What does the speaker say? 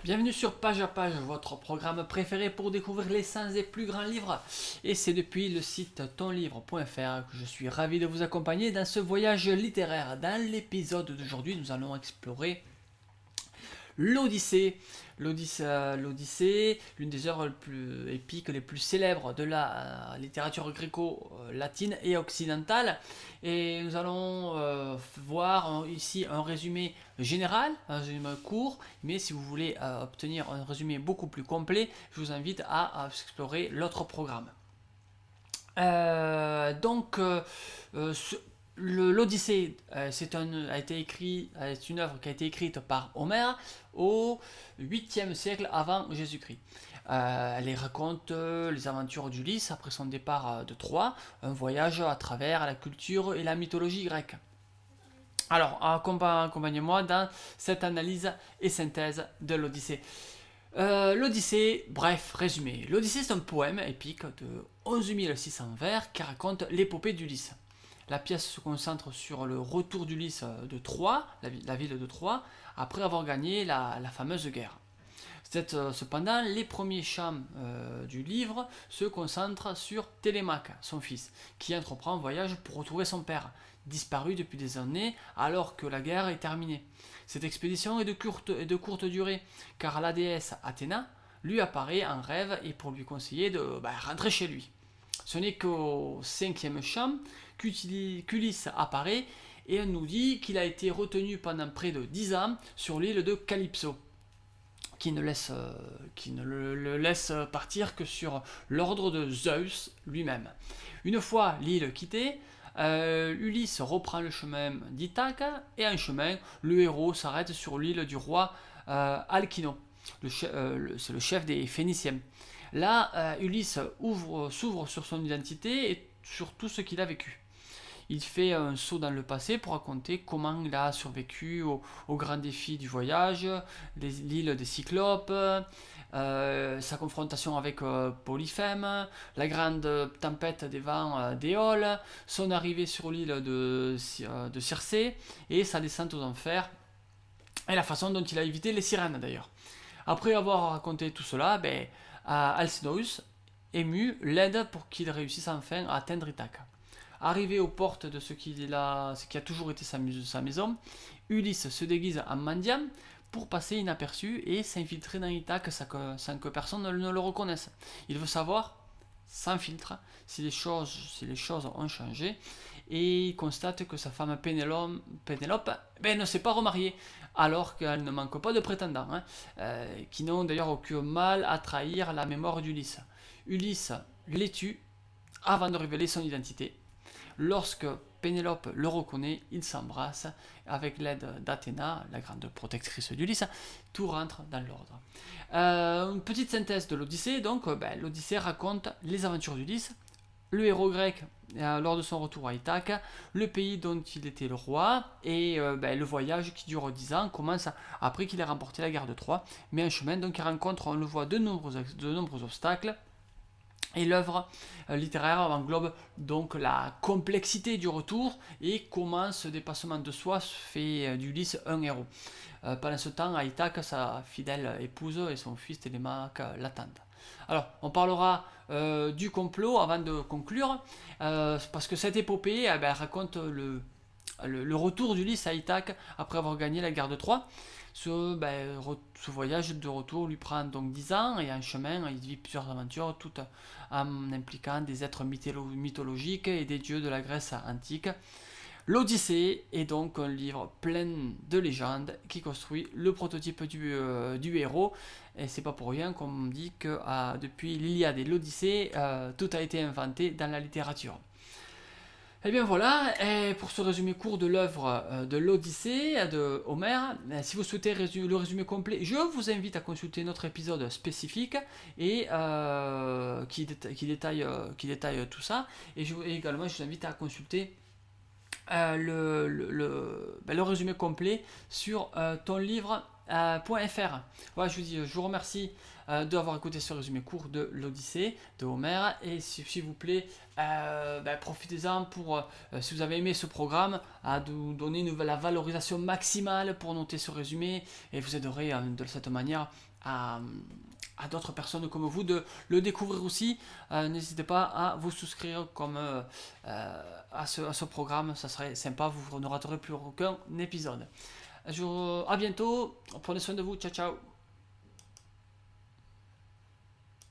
Bienvenue sur Page à Page, votre programme préféré pour découvrir les 100 des plus grands livres. Et c'est depuis le site tonlivre.fr que je suis ravi de vous accompagner dans ce voyage littéraire. Dans l'épisode d'aujourd'hui, nous allons explorer l'Odyssée. L'Odyssée, l'une des œuvres les plus épiques, les plus célèbres de la littérature gréco-latine et occidentale. Et nous allons voir ici un résumé général, un résumé court, mais si vous voulez obtenir un résumé beaucoup plus complet, je vous invite à explorer l'autre programme. Donc, l'Odyssée, c'est une œuvre qui a été écrite par Homère au 8e siècle avant Jésus-Christ. Elle raconte les aventures d'Ulysse après son départ de Troie, un voyage à travers la culture et la mythologie grecque. Alors, accompagnez-moi dans cette analyse et synthèse de l'Odyssée. L'Odyssée, bref, résumé. L'Odyssée, c'est un poème épique de 11 600 vers qui raconte l'épopée d'Ulysse. La pièce se concentre sur le retour d'Ulysse de Troie, la ville de Troie, après avoir gagné la fameuse guerre. Cependant, les premiers chants du livre se concentrent sur Télémaque, son fils, qui entreprend un voyage pour retrouver son père, disparu depuis des années alors que la guerre est terminée. Cette expédition est de courte durée, car la déesse Athéna lui apparaît en rêve et pour lui conseiller de rentrer chez lui. Ce n'est qu'au 5e chant qu'Ulysse apparaît et on nous dit qu'il a été retenu pendant près de 10 ans sur l'île de Calypso, qui ne le laisse partir que sur l'ordre de Zeus lui-même. Une fois l'île quittée, Ulysse reprend le chemin d'Ithaque et en chemin, le héros s'arrête sur l'île du roi Alkino, c'est le chef des Phéniciens. Là, Ulysse s'ouvre sur son identité et sur tout ce qu'il a vécu. Il fait un saut dans le passé pour raconter comment il a survécu aux grands défis du voyage, l'île des Cyclopes, sa confrontation avec Polyphème, la grande tempête des vents d'Éole, son arrivée sur l'île de Circé et sa descente aux enfers, et la façon dont il a évité les sirènes d'ailleurs. Après avoir raconté tout cela, Alcinous, ému, l'aide pour qu'il réussisse enfin à atteindre Ithaque. Arrivé aux portes de ce qui a toujours été sa maison, Ulysse se déguise en mendiant pour passer inaperçu et s'infiltrer dans Ithaque sans que personne ne le reconnaisse. Il veut savoir, sans filtre, si les choses ont changé, et il constate que sa femme Pénélope ne s'est pas remariée, alors qu'elle ne manque pas de prétendants, qui n'ont d'ailleurs aucun mal à trahir la mémoire d'Ulysse. Ulysse les tue avant de révéler son identité. Lorsque Pénélope le reconnaît, ils s'embrassent avec l'aide d'Athéna, la grande protectrice d'Ulysse. Tout rentre dans l'ordre. Une petite synthèse de l'Odyssée. Donc, l'Odyssée raconte les aventures d'Ulysse, le héros grec lors de son retour à Ithaque, le pays dont il était le roi, et le voyage qui dure 10 ans commence après qu'il ait remporté la guerre de Troie. Mais en chemin, donc, il rencontre, on le voit, de nombreux obstacles. Et l'œuvre littéraire englobe donc la complexité du retour et comment ce dépassement de soi fait d'Ulysse un héros. Pendant ce temps, à Ithaque, sa fidèle épouse et son fils Télémaque l'attendent. Alors, on parlera du complot avant de conclure, parce que cette épopée raconte le retour d'Ulysse à Ithaque après avoir gagné la guerre de Troie. Ce voyage de retour lui prend donc 10 ans et en chemin il vit plusieurs aventures, toutes en impliquant des êtres mythologiques et des dieux de la Grèce antique. L'Odyssée est donc un livre plein de légendes qui construit le prototype du héros, et c'est pas pour rien qu'on dit que depuis l'Iliade et l'Odyssée, tout a été inventé dans la littérature. Et bien voilà, et pour ce résumé court de l'œuvre de l'Odyssée de Homère, si vous souhaitez le résumé complet, je vous invite à consulter notre épisode spécifique et qui détaille tout ça. Et également, je vous invite à consulter le résumé complet sur tonlivre.fr. Voilà, je vous remercie d'avoir écouté ce résumé court de l'Odyssée de Homère. Et s'il vous plaît, profitez-en pour, si vous avez aimé ce programme, à nous donner la valorisation maximale pour noter ce résumé. Et vous aiderez de cette manière à d'autres personnes comme vous de le découvrir aussi. N'hésitez pas à vous souscrire à ce programme, ça serait sympa, vous ne raterez plus aucun épisode. À bientôt, prenez soin de vous, ciao ciao.